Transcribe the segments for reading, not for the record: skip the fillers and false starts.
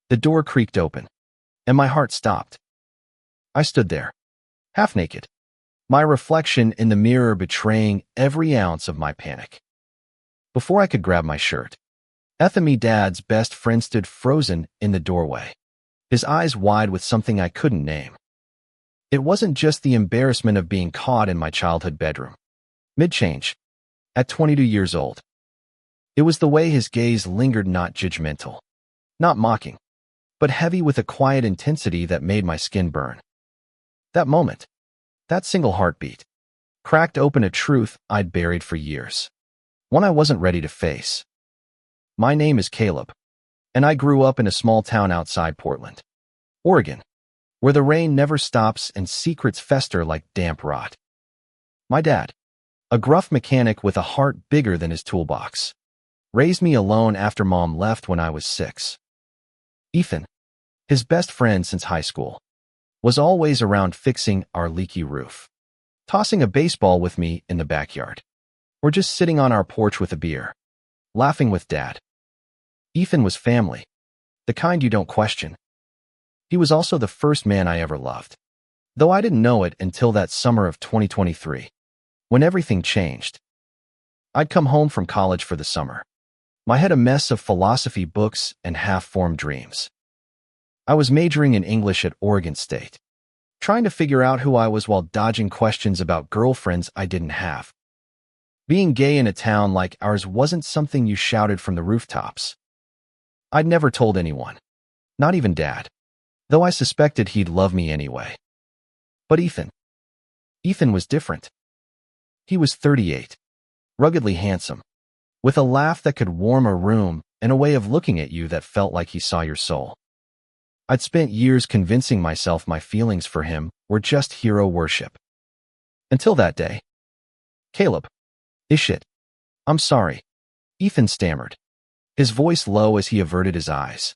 The door creaked open, and my heart stopped. I stood there, half naked, my reflection in the mirror betraying every ounce of my panic. Before I could grab my shirt, Ethemy, Dad's best friend, stood frozen in the doorway, his eyes wide with something I couldn't name. It wasn't just the embarrassment of being caught in my childhood bedroom, mid-change, at 22 years old. It was the way his gaze lingered, not judgmental, not mocking, but heavy with a quiet intensity that made my skin burn. That moment, that single heartbeat, cracked open a truth I'd buried for years, one I wasn't ready to face. My name is Caleb, and I grew up in a small town outside Portland, Oregon, where the rain never stops and secrets fester like damp rot. My dad, a gruff mechanic with a heart bigger than his toolbox, raised me alone after Mom left when I was 6. Ethan, his best friend since high school, was always around fixing our leaky roof, tossing a baseball with me in the backyard, or just sitting on our porch with a beer, laughing with Dad. Ethan was family, the kind you don't question. He was also the first man I ever loved, though I didn't know it until that summer of 2023, when everything changed. I'd come home from college for the summer, my head a mess of philosophy books and half-formed dreams. I was majoring in English at Oregon State, trying to figure out who I was while dodging questions about girlfriends I didn't have. Being gay in a town like ours wasn't something you shouted from the rooftops. I'd never told anyone, not even Dad, though I suspected he'd love me anyway. But Ethan was different. He was 38, ruggedly handsome, with a laugh that could warm a room and a way of looking at you that felt like he saw your soul. I'd spent years convincing myself my feelings for him were just hero worship. Until that day. Caleb. Ish it. I'm sorry. Ethan stammered, his voice low as he averted his eyes.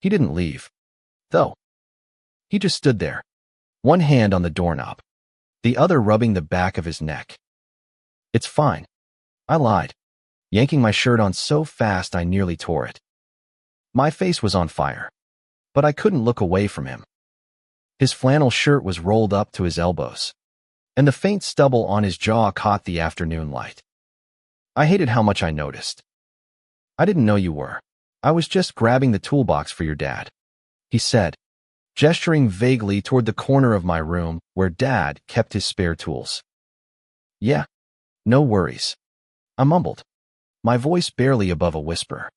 He didn't leave, though. He just stood there, one hand on the doorknob, the other rubbing the back of his neck. It's fine, I lied, yanking my shirt on so fast I nearly tore it. My face was on fire, but I couldn't look away from him. His flannel shirt was rolled up to his elbows, and the faint stubble on his jaw caught the afternoon light. I hated how much I noticed. I didn't know you were. I was just grabbing the toolbox for your dad, he said, gesturing vaguely toward the corner of my room where Dad kept his spare tools. Yeah, no worries, I mumbled, my voice barely above a whisper.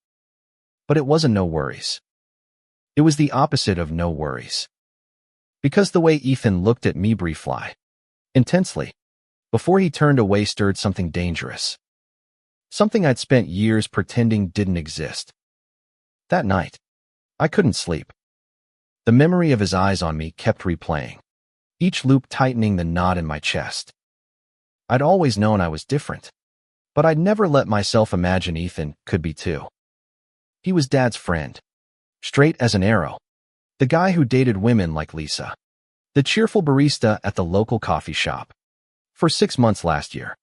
But it wasn't no worries. It was the opposite of no worries. Because the way Ethan looked at me briefly, intensely, before he turned away stirred something dangerous. Something I'd spent years pretending didn't exist. That night, I couldn't sleep. The memory of his eyes on me kept replaying, each loop tightening the knot in my chest. I'd always known I was different, but I'd never let myself imagine Ethan could be too. He was Dad's friend, straight as an arrow, the guy who dated women like Lisa, the cheerful barista at the local coffee shop, for 6 months last year.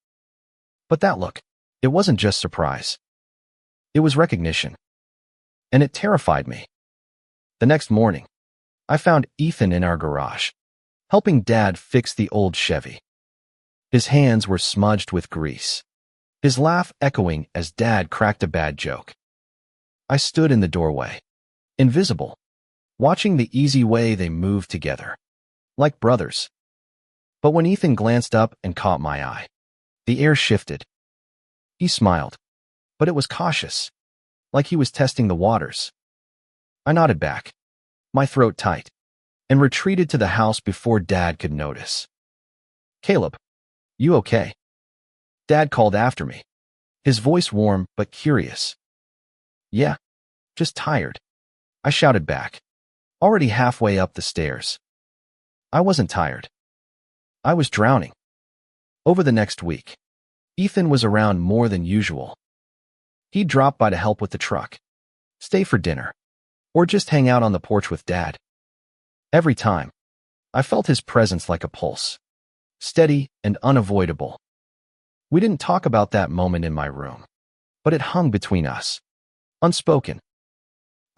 But that look, it wasn't just surprise. It was recognition. And it terrified me. The next morning, I found Ethan in our garage, helping Dad fix the old Chevy. His hands were smudged with grease, his laugh echoing as Dad cracked a bad joke. I stood in the doorway, invisible, watching the easy way they moved together, like brothers. But when Ethan glanced up and caught my eye, the air shifted. He smiled, but it was cautious, like he was testing the waters. I nodded back, my throat tight, and retreated to the house before Dad could notice. Caleb, you okay? Dad called after me, his voice warm but curious. Yeah, just tired, I shouted back, already halfway up the stairs. I wasn't tired. I was drowning. Over the next week, Ethan was around more than usual. He'd drop by to help with the truck, stay for dinner, or just hang out on the porch with Dad. Every time, I felt his presence like a pulse, steady and unavoidable. We didn't talk about that moment in my room, but it hung between us, unspoken.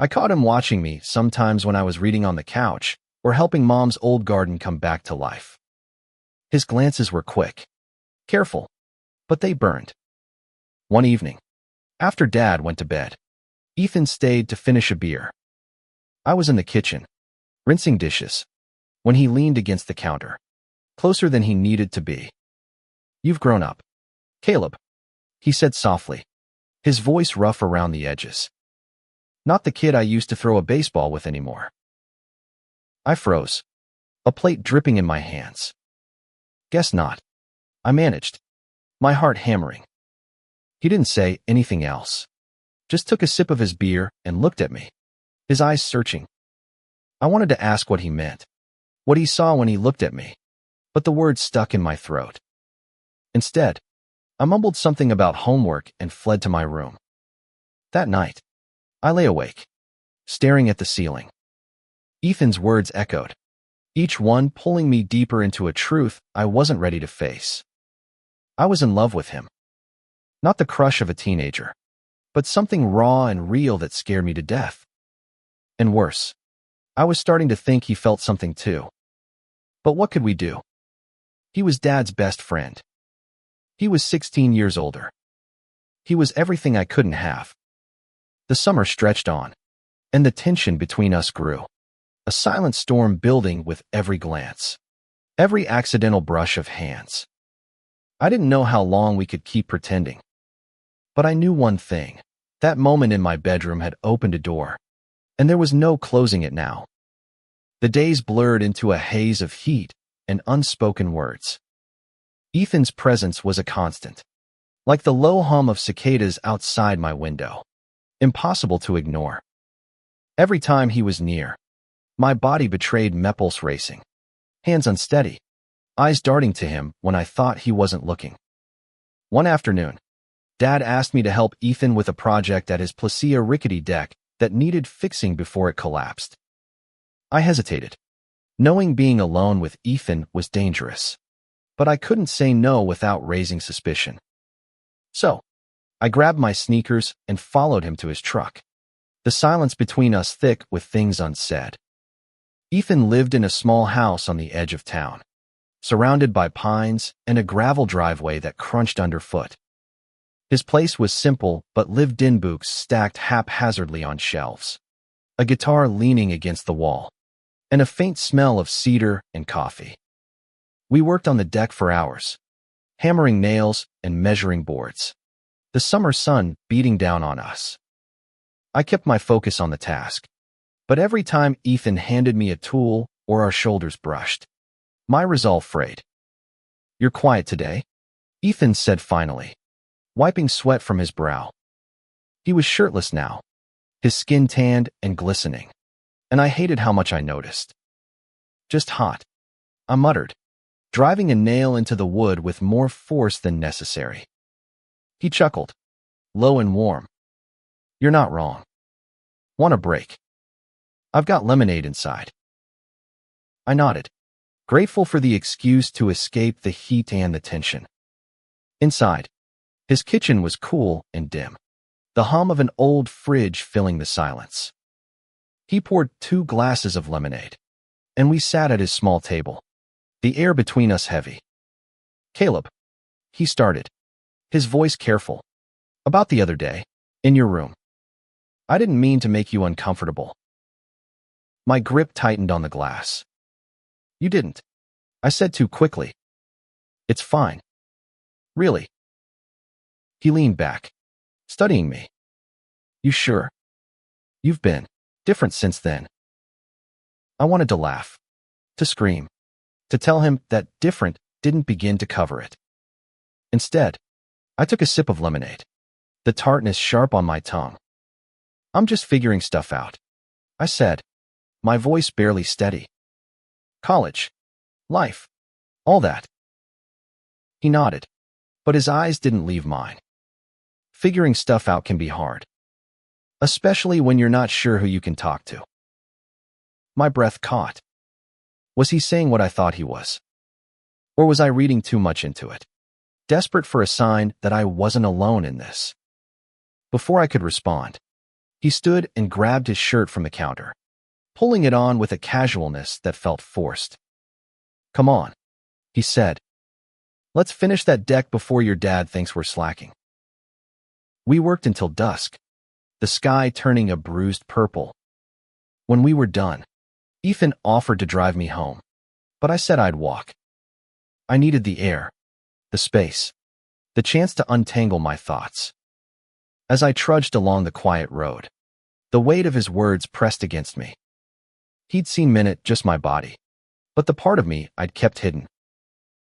I caught him watching me sometimes when I was reading on the couch or helping Mom's old garden come back to life. His glances were quick, careful, but they burned. One evening, after Dad went to bed, Ethan stayed to finish a beer. I was in the kitchen, rinsing dishes, when he leaned against the counter, closer than he needed to be. "You've grown up, Caleb," he said softly, his voice rough around the edges. "Not the kid I used to throw a baseball with anymore." I froze, a plate dripping in my hands. "Guess not," I managed, my heart hammering. He didn't say anything else, just took a sip of his beer and looked at me, his eyes searching. I wanted to ask what he meant, what he saw when he looked at me, but the words stuck in my throat. Instead, I mumbled something about homework and fled to my room. That night, I lay awake, staring at the ceiling. Ethan's words echoed, each one pulling me deeper into a truth I wasn't ready to face. I was in love with him. Not the crush of a teenager, but something raw and real that scared me to death. And worse, I was starting to think he felt something too. But what could we do? He was Dad's best friend. He was 16 years older. He was everything I couldn't have. The summer stretched on, and the tension between us grew, a silent storm building with every glance, every accidental brush of hands. I didn't know how long we could keep pretending. But I knew one thing. That moment in my bedroom had opened a door, and there was no closing it now. The days blurred into a haze of heat and unspoken words. Ethan's presence was a constant, like the low hum of cicadas outside my window, impossible to ignore. Every time he was near, my body betrayed my pulse racing, hands unsteady, eyes darting to him when I thought he wasn't looking. One afternoon, Dad asked me to help Ethan with a project at his Placia rickety deck that needed fixing before it collapsed. I hesitated, knowing being alone with Ethan was dangerous, but I couldn't say no without raising suspicion. So, I grabbed my sneakers and followed him to his truck, the silence between us thick with things unsaid. Ethan lived in a small house on the edge of town, surrounded by pines and a gravel driveway that crunched underfoot. His place was simple but lived-in books stacked haphazardly on shelves, a guitar leaning against the wall, and a faint smell of cedar and coffee. We worked on the deck for hours, hammering nails and measuring boards, the summer sun beating down on us. I kept my focus on the task, but every time Ethan handed me a tool or our shoulders brushed, my resolve frayed. "You're quiet today," Ethan said finally, wiping sweat from his brow. He was shirtless now, his skin tanned and glistening, and I hated how much I noticed. "Just hot," I muttered, driving a nail into the wood with more force than necessary. He chuckled, low and warm. "You're not wrong. Want a break? I've got lemonade inside." I nodded, grateful for the excuse to escape the heat and the tension. Inside, his kitchen was cool and dim, the hum of an old fridge filling the silence. He poured 2 glasses of lemonade, and we sat at his small table, the air between us heavy. "Caleb," he started, his voice careful, "about the other day, in your room. I didn't mean to make you uncomfortable." My grip tightened on the glass. "You didn't," I said too quickly. "It's fine. Really." He leaned back, studying me. "You sure? You've been different since then." I wanted to laugh, to scream, to tell him that different didn't begin to cover it. Instead, I took a sip of lemonade, the tartness sharp on my tongue. "I'm just figuring stuff out," I said, my voice barely steady. "College, life, all that." He nodded, but his eyes didn't leave mine. Figuring stuff out can be hard, especially when you're not sure who you can talk to. My breath caught. Was he saying what I thought he was? Or was I reading too much into it, desperate for a sign that I wasn't alone in this? Before I could respond, He stood and grabbed his shirt from the counter, pulling it on with a casualness that felt forced. "Come on," he said. "Let's finish that deck before your dad thinks we're slacking." We worked until dusk, the sky turning a bruised purple. When we were done, Ethan offered to drive me home, but I said I'd walk. I needed the air, the space, the chance to untangle my thoughts. As I trudged along the quiet road, the weight of his words pressed against me. He'd seen Minute, just my body, but the part of me I'd kept hidden.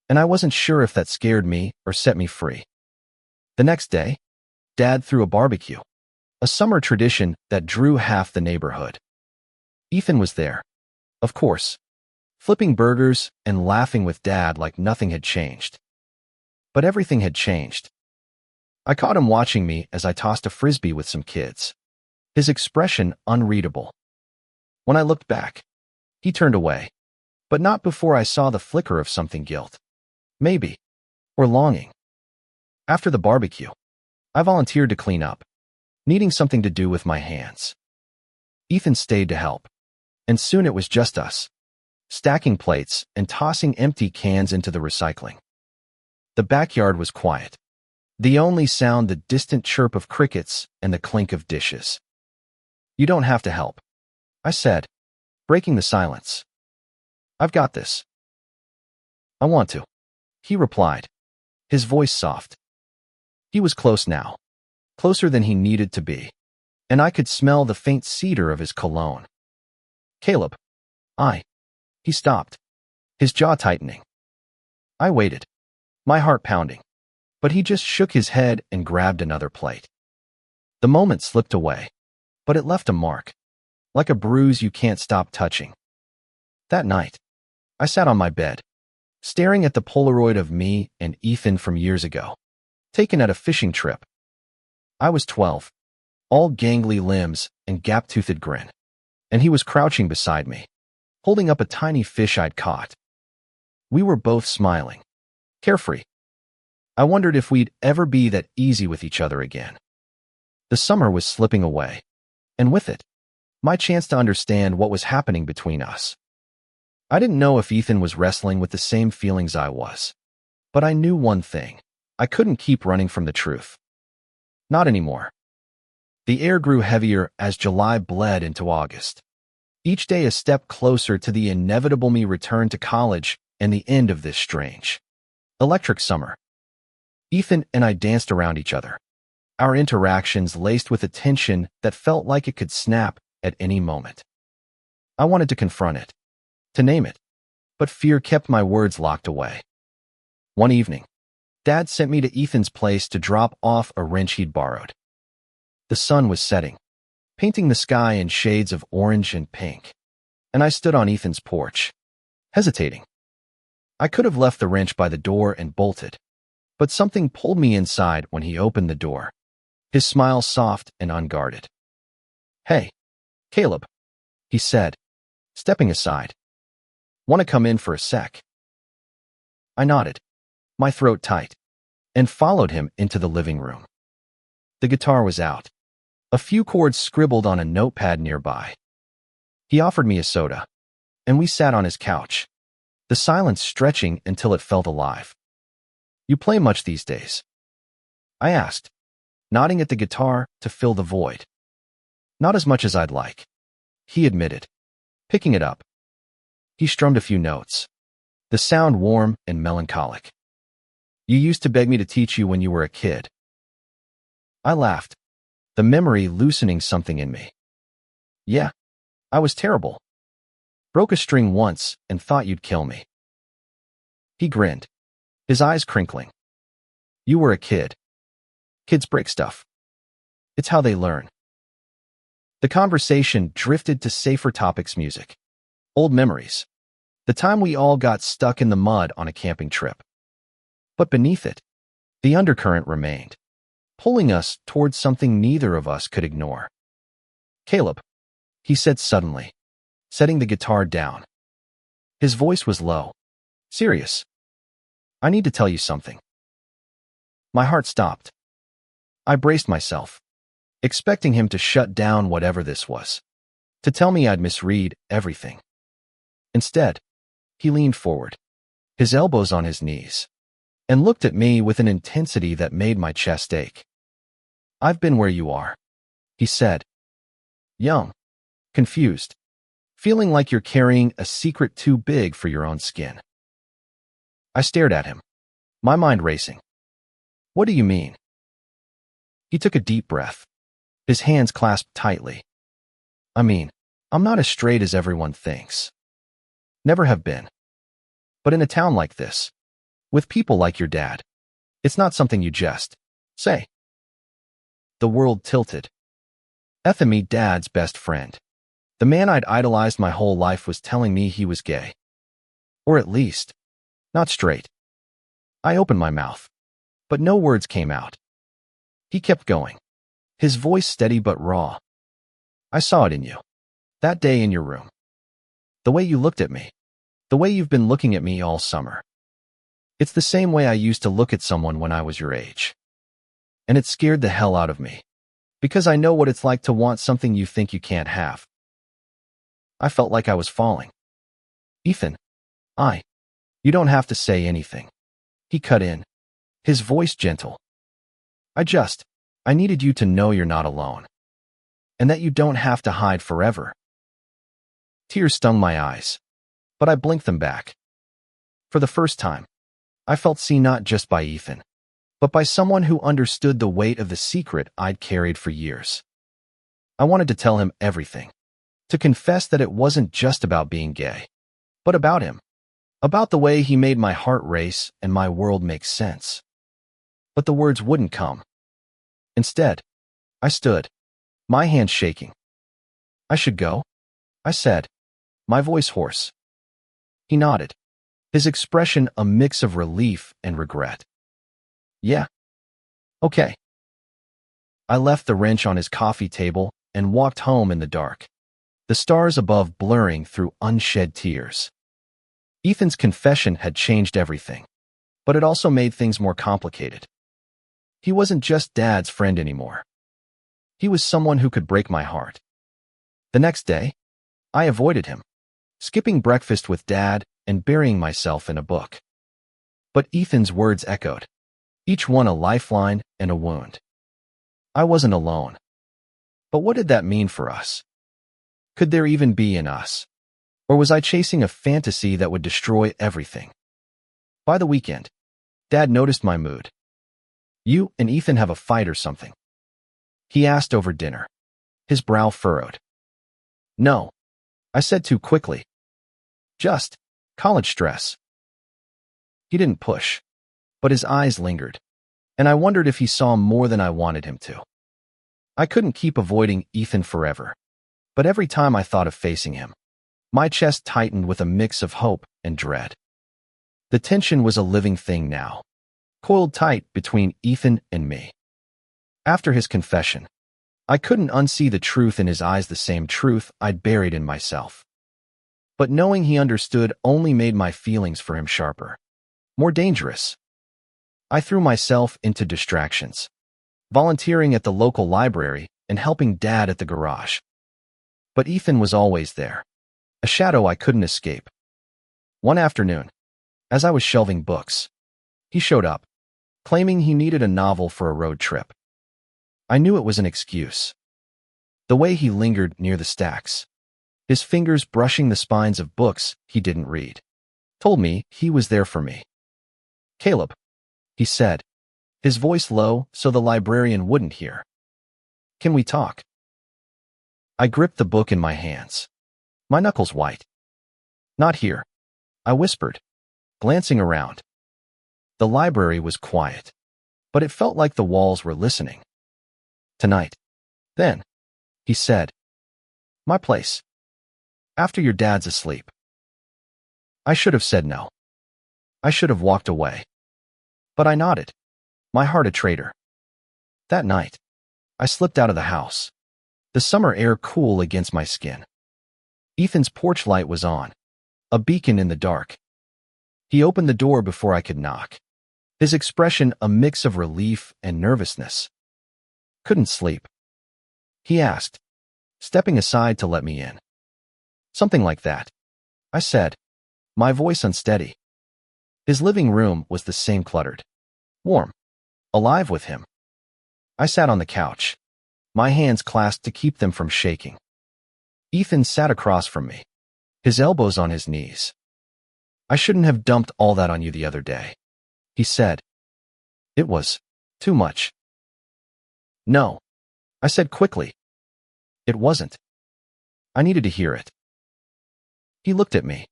And I wasn't sure if that scared me or set me free. The next day, Dad threw a barbecue, a summer tradition that drew half the neighborhood. Ethan was there, of course, flipping burgers and laughing with Dad like nothing had changed. But everything had changed. I caught him watching me as I tossed a frisbee with some kids, his expression unreadable. When I looked back, he turned away, but not before I saw the flicker of something guilt. Maybe. Or longing. After the barbecue, I volunteered to clean up, needing something to do with my hands. Ethan stayed to help, and soon it was just us, stacking plates and tossing empty cans into the recycling. The backyard was quiet. The only sound the distant chirp of crickets and the clink of dishes. "You don't have to help," I said, breaking the silence. "I've got this." "I want to," he replied, his voice soft. He was close now, closer than he needed to be, and I could smell the faint cedar of his cologne. "Caleb, He stopped, his jaw tightening. I waited, my heart pounding, but he just shook his head and grabbed another plate. The moment slipped away, but it left a mark, like a bruise you can't stop touching. That night, I sat on my bed, staring at the Polaroid of me and Ethan from years ago, taken at a fishing trip. I was 12, all gangly limbs and gap-toothed grin, and he was crouching beside me, holding up a tiny fish I'd caught. We were both smiling, carefree. I wondered if we'd ever be that easy with each other again. The summer was slipping away, and with it, my chance to understand what was happening between us. I didn't know if Ethan was wrestling with the same feelings I was, but I knew one thing. I couldn't keep running from the truth. Not anymore. The air grew heavier as July bled into August, each day a step closer to the inevitable me return to college and the end of this strange, electric summer. Ethan and I danced around each other, our interactions laced with a tension that felt like it could snap at any moment. I wanted to confront it, to name it, but fear kept my words locked away. One evening, Dad sent me to Ethan's place to drop off a wrench he'd borrowed. The sun was setting, painting the sky in shades of orange and pink, and I stood on Ethan's porch, hesitating. I could have left the wrench by the door and bolted, but something pulled me inside when he opened the door, his smile soft and unguarded. "Hey, Caleb," he said, stepping aside. "Want to come in for a sec?" I nodded, my throat tight, and followed him into the living room. The guitar was out, a few chords scribbled on a notepad nearby. He offered me a soda, and we sat on his couch, the silence stretching until it felt alive. "You play much these days?" I asked, nodding at the guitar to fill the void. "Not as much as I'd like," he admitted, picking it up. He strummed a few notes, the sound warm and melancholic. "You used to beg me to teach you when you were a kid." I laughed, the memory loosening something in me. "Yeah, I was terrible. Broke a string once and thought you'd kill me." He grinned, his eyes crinkling. "You were a kid. Kids break stuff. It's how they learn." The conversation drifted to safer topics: music, old memories, the time we all got stuck in the mud on a camping trip. But beneath it, the undercurrent remained, pulling us towards something neither of us could ignore. "Caleb," he said suddenly, setting the guitar down. His voice was low, serious. "I need to tell you something." My heart stopped. I braced myself, expecting him to shut down whatever this was, to tell me I'd misread everything. Instead, he leaned forward, his elbows on his knees, and looked at me with an intensity that made my chest ache. "I've been where you are," he said. "Young, confused, feeling like you're carrying a secret too big for your own skin." I stared at him, my mind racing. "What do you mean?" He took a deep breath, his hands clasped tightly. "I mean, I'm not as straight as everyone thinks. Never have been. But in a town like this, with people like your dad, it's not something you just say." The world tilted. Ethemy, Dad's best friend, the man I'd idolized my whole life, was telling me he was gay. Or at least, not straight. I opened my mouth, but no words came out. He kept going, his voice steady but raw. "I saw it in you. That day in your room. The way you looked at me. The way you've been looking at me all summer. It's the same way I used to look at someone when I was your age. And it scared the hell out of me, because I know what it's like to want something you think you can't have." I felt like I was falling. "Ethan, you don't have to say anything." He cut in, his voice gentle. I needed you to know you're not alone. And that you don't have to hide forever." Tears stung my eyes, but I blinked them back. For the first time, I felt seen, not just by Ethan, but by someone who understood the weight of the secret I'd carried for years. I wanted to tell him everything, to confess that it wasn't just about being gay, but about him, about the way he made my heart race and my world make sense. But the words wouldn't come. Instead, I stood, my hands shaking. "I should go," I said, my voice hoarse. He nodded, his expression a mix of relief and regret. "Yeah. Okay." I left the wrench on his coffee table and walked home in the dark, the stars above blurring through unshed tears. Ethan's confession had changed everything, but it also made things more complicated. He wasn't just Dad's friend anymore. He was someone who could break my heart. The next day, I avoided him, skipping breakfast with Dad and burying myself in a book. But Ethan's words echoed, each one a lifeline and a wound. I wasn't alone. But what did that mean for us? Could there even be in us? Or was I chasing a fantasy that would destroy everything? By the weekend, Dad noticed my mood. "You and Ethan have a fight or something?" he asked over dinner, his brow furrowed. "No," I said too quickly. "Just college stress." He didn't push, but his eyes lingered, and I wondered if he saw more than I wanted him to. I couldn't keep avoiding Ethan forever, but every time I thought of facing him, my chest tightened with a mix of hope and dread. The tension was a living thing now, coiled tight between Ethan and me. After his confession, I couldn't unsee the truth in his eyes, the same truth I'd buried in myself. But knowing he understood only made my feelings for him sharper, more dangerous. I threw myself into distractions, volunteering at the local library and helping Dad at the garage. But Ethan was always there, a shadow I couldn't escape. One afternoon, as I was shelving books, he showed up, claiming he needed a novel for a road trip. I knew it was an excuse. The way he lingered near the stacks, his fingers brushing the spines of books he didn't read, told me he was there for me. "Caleb," he said, his voice low so the librarian wouldn't hear. "Can we talk?" I gripped the book in my hands, my knuckles white. "Not here," I whispered, glancing around. The library was quiet, but it felt like the walls were listening. "Tonight, then," he said. "My place. After your dad's asleep." I should have said no. I should have walked away. But I nodded, my heart a traitor. That night, I slipped out of the house, the summer air cool against my skin. Ethan's porch light was on, a beacon in the dark. He opened the door before I could knock, his expression a mix of relief and nervousness. "Couldn't sleep," he asked, stepping aside to let me in. Something like that, I said, my voice unsteady. His living room was the same, cluttered, warm, alive with him. I sat on the couch, my hands clasped to keep them from shaking. Ethan sat across from me, his elbows on his knees. I shouldn't have dumped all that on you the other day, he said. It was too much. No, I said quickly. It wasn't. I needed to hear it. He looked at me,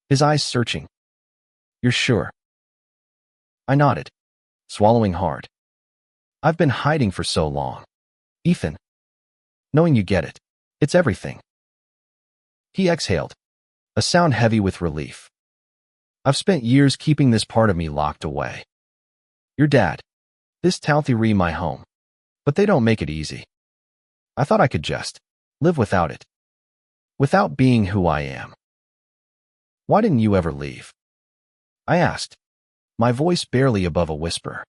his eyes searching. You're sure? I nodded, swallowing hard. I've been hiding for so long. Ethan, knowing you get it, it's everything. He exhaled, a sound heavy with relief. I've spent years keeping this part of me locked away. Your dad, this Talthery my home, but they don't make it easy. I thought I could just live without it, without being who I am. Why didn't you ever leave? I asked, my voice barely above a whisper.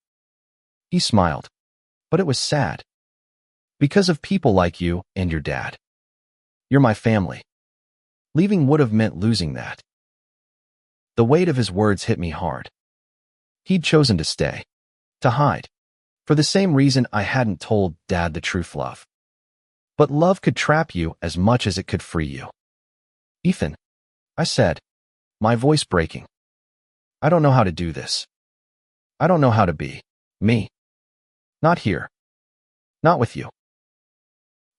He smiled, but it was sad. Because of people like you and your dad. You're my family. Leaving would have meant losing that. The weight of his words hit me hard. He'd chosen to stay, to hide, for the same reason I hadn't told Dad the truth. Love. But love could trap you as much as it could free you. Ethan, I said, my voice breaking. I don't know how to do this. I don't know how to be me. Not here. Not with you.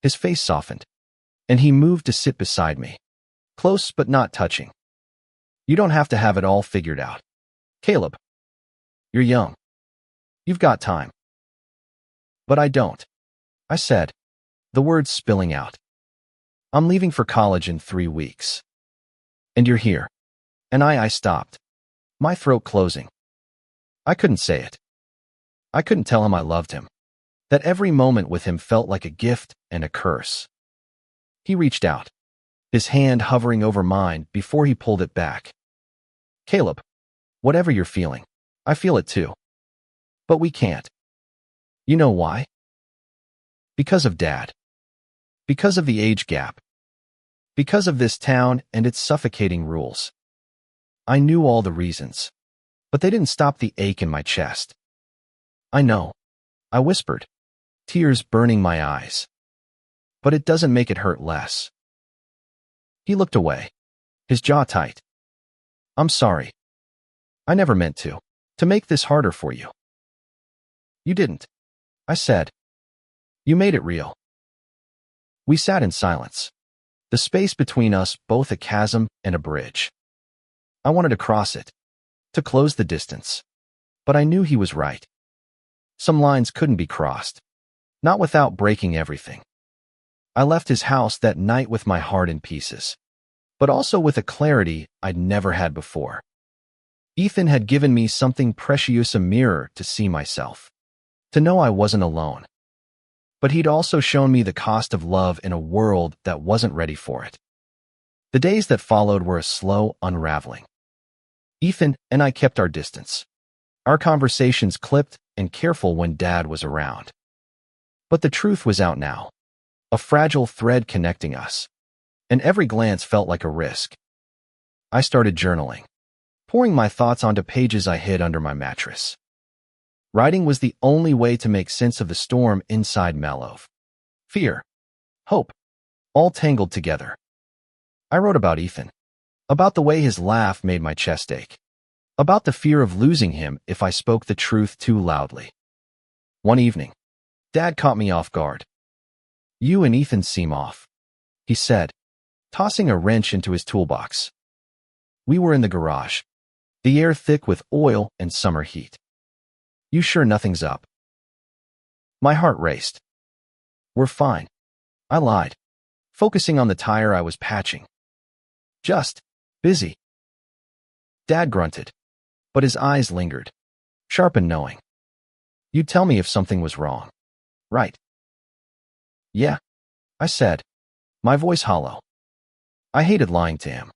His face softened, and he moved to sit beside me, close but not touching. You don't have to have it all figured out, Caleb. You're young. You've got time. But I don't, I said, the words spilling out. I'm leaving for college in 3 weeks. And you're here. And I stopped, my throat closing. I couldn't say it. I couldn't tell him I loved him, that every moment with him felt like a gift and a curse. He reached out, his hand hovering over mine before he pulled it back. Caleb, whatever you're feeling, I feel it too. But we can't. You know why? Because of Dad. Because of the age gap. Because of this town and its suffocating rules. I knew all the reasons, but they didn't stop the ache in my chest. I know, I whispered, tears burning my eyes. But it doesn't make it hurt less. He looked away, his jaw tight. I'm sorry. I never meant to make this harder for you. You didn't, I said. You made it real. We sat in silence, the space between us both a chasm and a bridge. I wanted to cross it, to close the distance, but I knew he was right. Some lines couldn't be crossed, not without breaking everything. I left his house that night with my heart in pieces, but also with a clarity I'd never had before. Ethan had given me something precious, a mirror to see myself, to know I wasn't alone. But he'd also shown me the cost of love in a world that wasn't ready for it. The days that followed were a slow unraveling. Ethan and I kept our distance. Our conversations clipped and careful when Dad was around. But the truth was out now, a fragile thread connecting us, and every glance felt like a risk. I started journaling, pouring my thoughts onto pages I hid under my mattress. Writing was the only way to make sense of the storm inside Malov. Fear, hope, all tangled together. I wrote about Ethan, about the way his laugh made my chest ache, about the fear of losing him if I spoke the truth too loudly. One evening, Dad caught me off guard. You and Ethan seem off, he said, tossing a wrench into his toolbox. We were in the garage, the air thick with oil and summer heat. You sure nothing's up? My heart raced. We're fine, I lied, focusing on the tire I was patching. Just busy. Dad grunted, but his eyes lingered, sharp and knowing. You'd tell me if something was wrong, right? Yeah, I said, my voice hollow. I hated lying to him,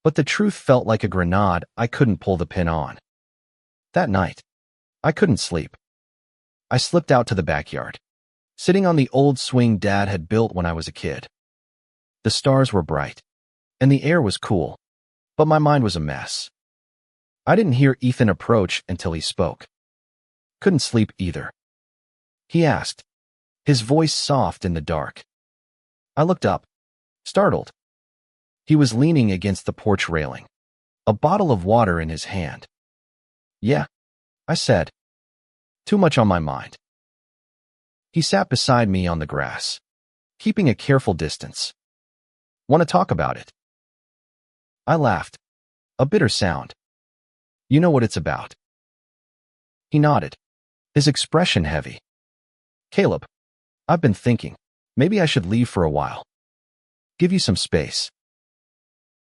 but the truth felt like a grenade I couldn't pull the pin on. That night, I couldn't sleep. I slipped out to the backyard, sitting on the old swing Dad had built when I was a kid. The stars were bright, and the air was cool, but my mind was a mess. I didn't hear Ethan approach until he spoke. Couldn't sleep either. He asked, his voice soft in the dark. I looked up, startled. He was leaning against the porch railing, a bottle of water in his hand. Yeah, I said. Too much on my mind. He sat beside me on the grass, keeping a careful distance. Want to talk about it? I laughed. A bitter sound. You know what it's about. He nodded, his expression heavy. Caleb, I've been thinking, maybe I should leave for a while. Give you some space.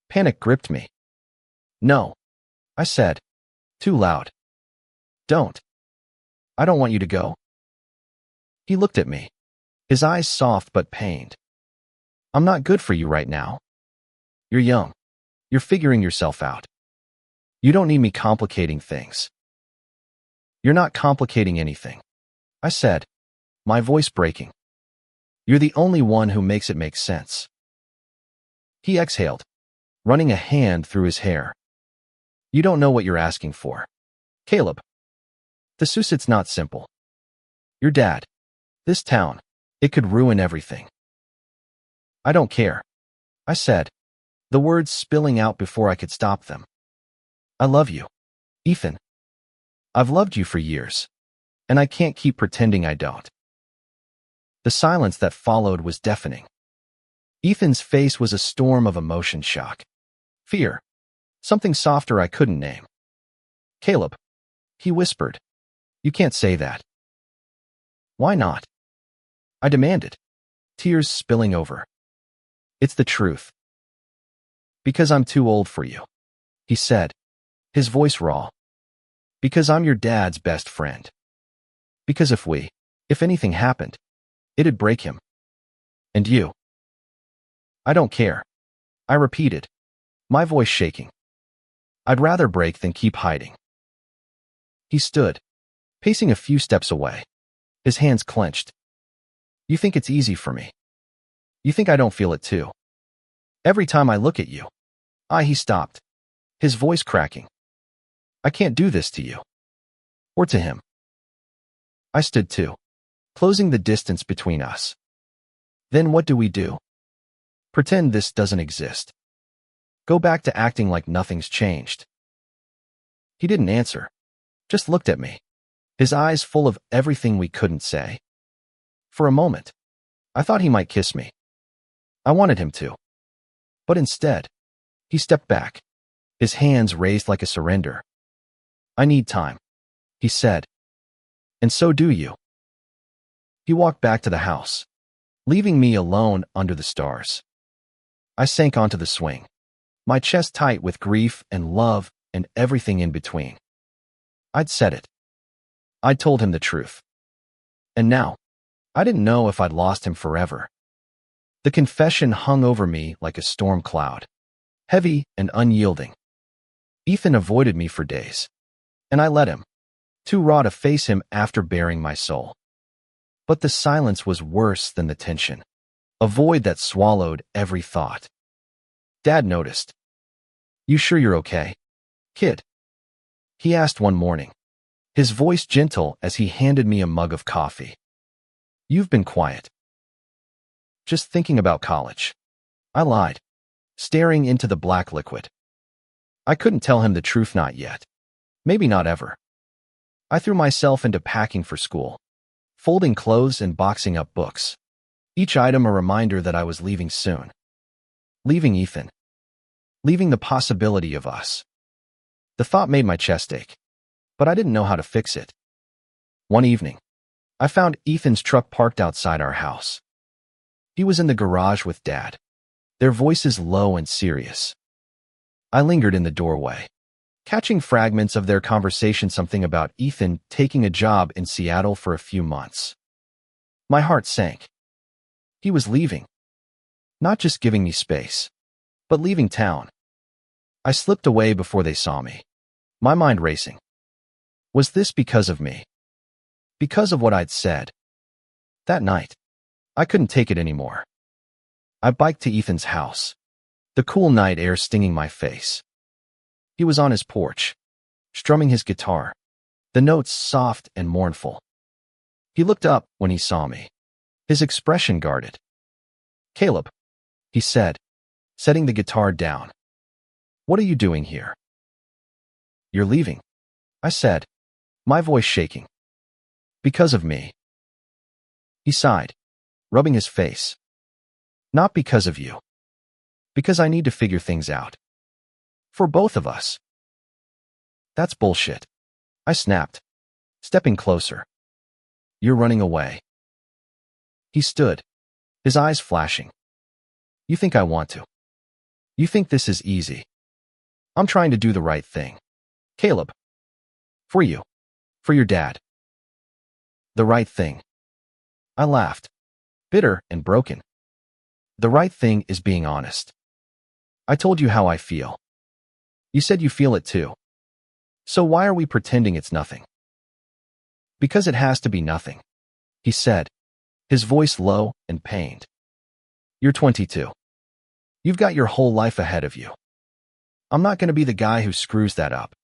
Panic gripped me. No, I said, too loud. Don't. I don't want you to go. He looked at me, his eyes soft but pained. I'm not good for you right now. You're young. You're figuring yourself out. You don't need me complicating things. You're not complicating anything, I said, my voice breaking. You're the only one who makes it make sense. He exhaled, running a hand through his hair. You don't know what you're asking for. Caleb. It's not simple. Your dad. This town. It could ruin everything. I don't care, I said, the words spilling out before I could stop them. I love you, Ethan. I've loved you for years, and I can't keep pretending I don't. The silence that followed was deafening. Ethan's face was a storm of emotion, shock, fear, something softer I couldn't name. Caleb, he whispered, you can't say that. Why not? I demanded, tears spilling over. It's the truth. Because I'm too old for you, he said, his voice raw. Because I'm your dad's best friend. Because if anything happened, it'd break him. And you. I don't care, I repeated, my voice shaking. I'd rather break than keep hiding. He stood, pacing a few steps away, his hands clenched. You think it's easy for me. You think I don't feel it too. Every time I look at you. He stopped, his voice cracking. I can't do this to you. Or to him. I stood too, closing the distance between us. Then what do? Pretend this doesn't exist. Go back to acting like nothing's changed. He didn't answer, just looked at me, his eyes full of everything we couldn't say. For a moment, I thought he might kiss me. I wanted him to. But instead, he stepped back, his hands raised like a surrender. I need time, he said. And so do you. He walked back to the house, leaving me alone under the stars. I sank onto the swing, my chest tight with grief and love and everything in between. I'd said it. I'd told him the truth. And now, I didn't know if I'd lost him forever. The confession hung over me like a storm cloud, heavy and unyielding. Ethan avoided me for days, and I let him, too raw to face him after bearing my soul. But the silence was worse than the tension, a void that swallowed every thought. Dad noticed. You sure you're okay, kid? He asked one morning, his voice gentle as he handed me a mug of coffee. You've been quiet. Just thinking about college. I lied, staring into the black liquid. I couldn't tell him the truth, not yet. Maybe not ever. I threw myself into packing for school, folding clothes and boxing up books, each item a reminder that I was leaving soon. Leaving Ethan. Leaving the possibility of us. The thought made my chest ache, but I didn't know how to fix it. One evening, I found Ethan's truck parked outside our house. He was in the garage with Dad, their voices low and serious. I lingered in the doorway, catching fragments of their conversation, something about Ethan taking a job in Seattle for a few months. My heart sank. He was leaving. Not just giving me space, but leaving town. I slipped away before they saw me, my mind racing. Was this because of me? Because of what I'd said? That night, I couldn't take it anymore. I biked to Ethan's house, the cool night air stinging my face. He was on his porch, strumming his guitar, the notes soft and mournful. He looked up when he saw me, his expression guarded. "Caleb," he said, setting the guitar down. "What are you doing here?" "You're leaving," I said, my voice shaking. "Because of me." He sighed, rubbing his face. "Not because of you. Because I need to figure things out. For both of us." "That's bullshit," I snapped, stepping closer. "You're running away." He stood, his eyes flashing. "You think I want to? You think this is easy? I'm trying to do the right thing, Caleb. For you. For your dad." "The right thing." I laughed, bitter and broken. "The right thing is being honest. I told you how I feel. You said you feel it too. So why are we pretending it's nothing?" "Because it has to be nothing," he said, his voice low and pained. "You're 22. You've got your whole life ahead of you. I'm not going to be the guy who screws that up."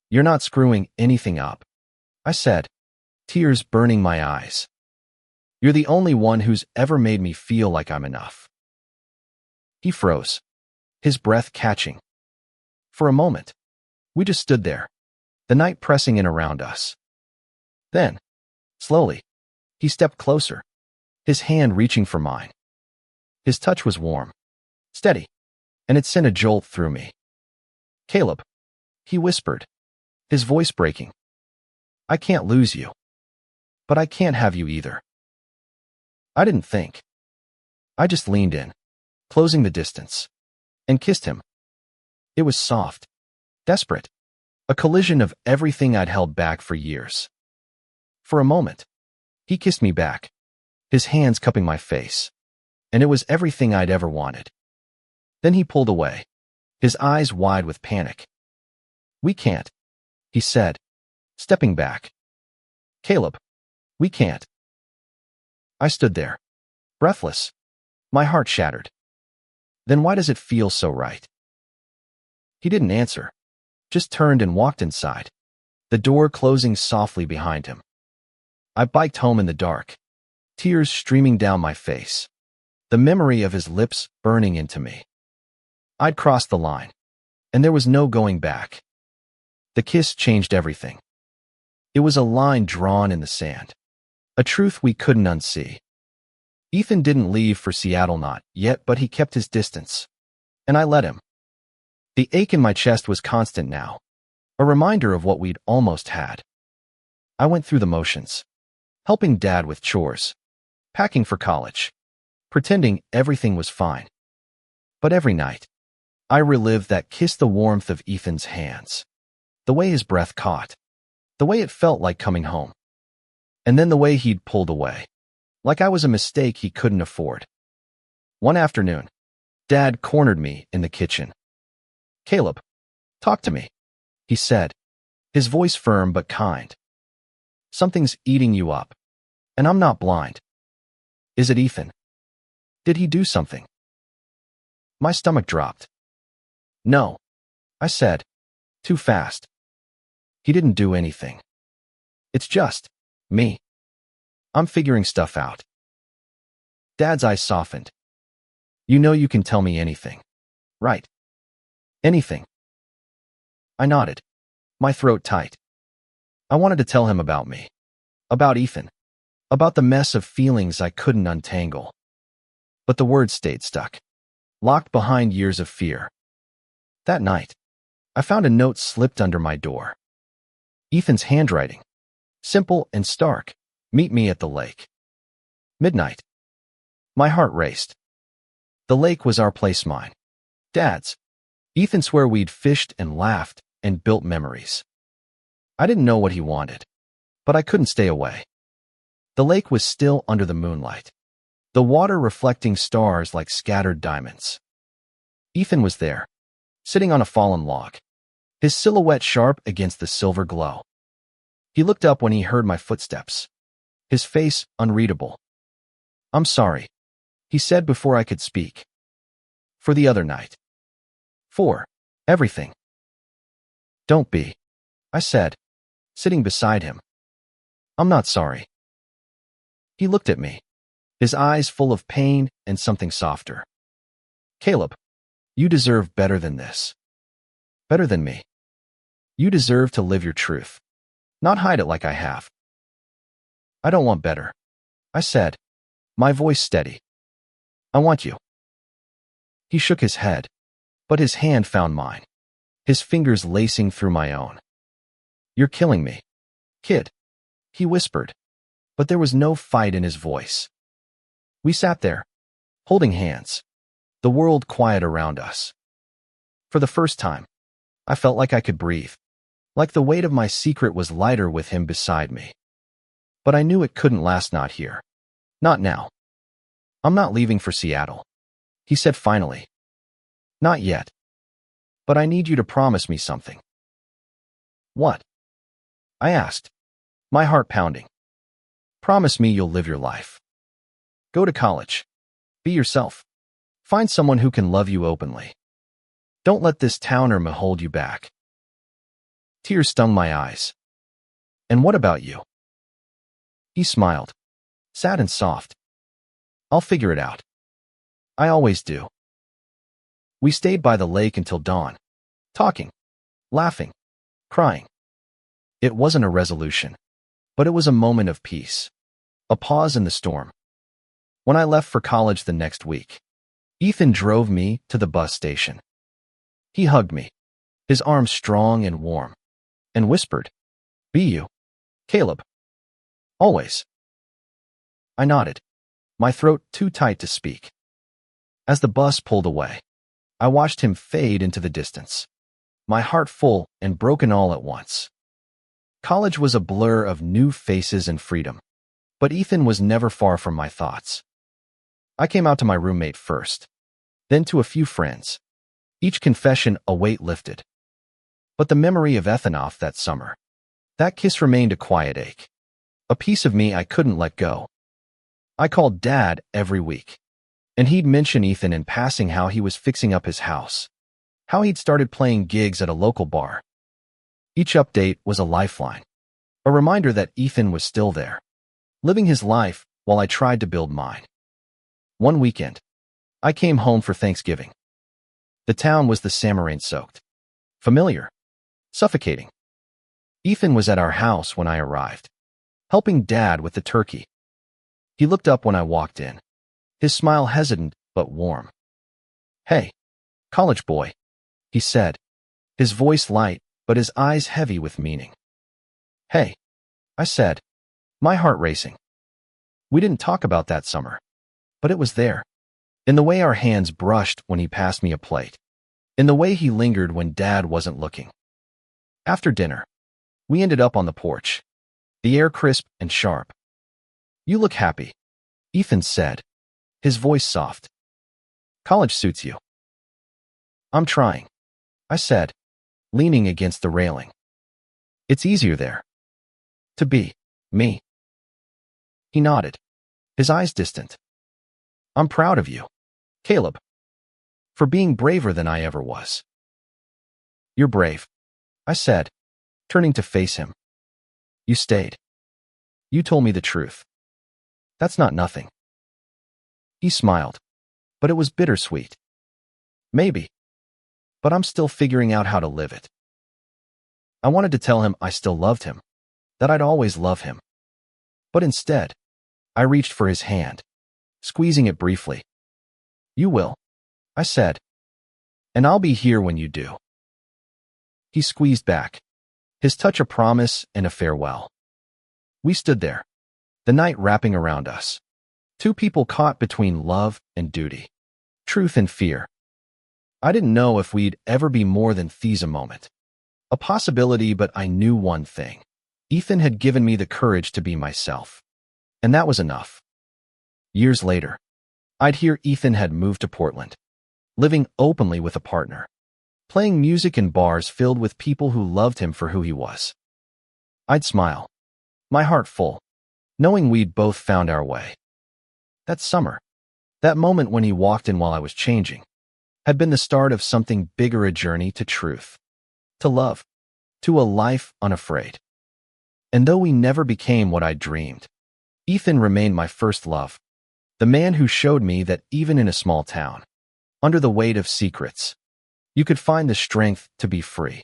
"You're not screwing anything up," I said, tears burning my eyes. "You're the only one who's ever made me feel like I'm enough." He froze, his breath catching. For a moment, we just stood there, the night pressing in around us. Then, slowly, he stepped closer, his hand reaching for mine. His touch was warm, steady, and it sent a jolt through me. "Caleb," he whispered, his voice breaking. "I can't lose you. But I can't have you either." I didn't think. I just leaned in, closing the distance, and kissed him. It was soft, desperate, a collision of everything I'd held back for years. For a moment, he kissed me back, his hands cupping my face, and it was everything I'd ever wanted. Then he pulled away, his eyes wide with panic. "We can't," he said, stepping back. "Caleb, we can't." I stood there, breathless, my heart shattered. "Then why does it feel so right?" He didn't answer, just turned and walked inside, the door closing softly behind him. I biked home in the dark, tears streaming down my face, the memory of his lips burning into me. I'd crossed the line, and there was no going back. The kiss changed everything. It was a line drawn in the sand, a truth we couldn't unsee. Ethan didn't leave for Seattle not yet, but he kept his distance, and I let him. The ache in my chest was constant now, a reminder of what we'd almost had. I went through the motions, helping Dad with chores, packing for college, pretending everything was fine. But every night, I relived that kiss, the warmth of Ethan's hands, the way his breath caught, the way it felt like coming home, and then the way he'd pulled away, like I was a mistake he couldn't afford. One afternoon, Dad cornered me in the kitchen. "Caleb, talk to me," he said, his voice firm but kind. "Something's eating you up, and I'm not blind. Is it Ethan? Did he do something?" My stomach dropped. "No," I said, too fast. "He didn't do anything. It's just me. I'm figuring stuff out." Dad's eyes softened. "You know you can tell me anything, right? Anything." I nodded, my throat tight. I wanted to tell him about me, about Ethan, about the mess of feelings I couldn't untangle. But the words stayed stuck, locked behind years of fear. That night, I found a note slipped under my door. Ethan's handwriting, simple and stark: "Meet me at the lake." Midnight. My heart raced. The lake was our place, mine. Dad's. Ethan's, where we'd fished and laughed and built memories. I didn't know what he wanted, but I couldn't stay away. The lake was still under the moonlight, the water reflecting stars like scattered diamonds. Ethan was there, sitting on a fallen log, his silhouette sharp against the silver glow. He looked up when he heard my footsteps, his face unreadable. "I'm sorry," he said before I could speak. "For the other night. For everything." "Don't be," I said, sitting beside him. "I'm not sorry." He looked at me, his eyes full of pain and something softer. "Caleb, you deserve better than this. Better than me. You deserve to live your truth, not hide it like I have." "I don't want better," I said, my voice steady. "I want you." He shook his head, but his hand found mine, his fingers lacing through my own. "You're killing me, kid," he whispered, but there was no fight in his voice. We sat there, holding hands, the world quiet around us. For the first time, I felt like I could breathe, like the weight of my secret was lighter with him beside me. But I knew it couldn't last, not here. Not now. "I'm not leaving for Seattle," he said finally. "Not yet. But I need you to promise me something." "What?" I asked, my heart pounding. "Promise me you'll live your life. Go to college. Be yourself. Find someone who can love you openly. Don't let this towner hold you back." Tears stung my eyes. "And what about you?" He smiled, sad and soft. "I'll figure it out. I always do." We stayed by the lake until dawn, talking, laughing, crying. It wasn't a resolution, but it was a moment of peace, a pause in the storm. When I left for college the next week, Ethan drove me to the bus station. He hugged me, his arms strong and warm, and whispered, "Be you, Caleb. Always." I nodded, my throat too tight to speak. As the bus pulled away, I watched him fade into the distance, my heart full and broken all at once. College was a blur of new faces and freedom, but Ethan was never far from my thoughts. I came out to my roommate first, then to a few friends, each confession a weight lifted. But the memory of Ethanoff that summer, that kiss remained a quiet ache, a piece of me I couldn't let go. I called Dad every week, and he'd mention Ethan in passing, how he was fixing up his house, how he'd started playing gigs at a local bar. Each update was a lifeline, a reminder that Ethan was still there, living his life while I tried to build mine. One weekend, I came home for Thanksgiving. The town was the summer rain-soaked, familiar, suffocating. Ethan was at our house when I arrived, helping Dad with the turkey. He looked up when I walked in, his smile hesitant but warm. "Hey, college boy," he said, his voice light but his eyes heavy with meaning. "Hey," I said, my heart racing. We didn't talk about that summer, but it was there, in the way our hands brushed when he passed me a plate, in the way he lingered when Dad wasn't looking. After dinner, we ended up on the porch, the air crisp and sharp. "You look happy," Ethan said, his voice soft. "College suits you." "I'm trying," I said, leaning against the railing. "It's easier there. To be me." He nodded, his eyes distant. "I'm proud of you, Caleb, for being braver than I ever was." "You're brave," I said, turning to face him. "You stayed. You told me the truth. That's not nothing." He smiled, but it was bittersweet. "Maybe, but I'm still figuring out how to live it." I wanted to tell him I still loved him, that I'd always love him. But instead, I reached for his hand, squeezing it briefly. "You will," I said, "and I'll be here when you do." He squeezed back, his touch a promise and a farewell. We stood there, the night wrapping around us, two people caught between love and duty, truth and fear. I didn't know if we'd ever be more than these, a moment, a possibility, but I knew one thing. Ethan had given me the courage to be myself, and that was enough. Years later, I'd hear Ethan had moved to Portland, living openly with a partner, playing music in bars filled with people who loved him for who he was. I'd smile, my heart full, knowing we'd both found our way. That summer, that moment when he walked in while I was changing, had been the start of something bigger, a journey to truth, to love, to a life unafraid. And though we never became what I dreamed, Ethan remained my first love, the man who showed me that even in a small town, under the weight of secrets, you could find the strength to be free.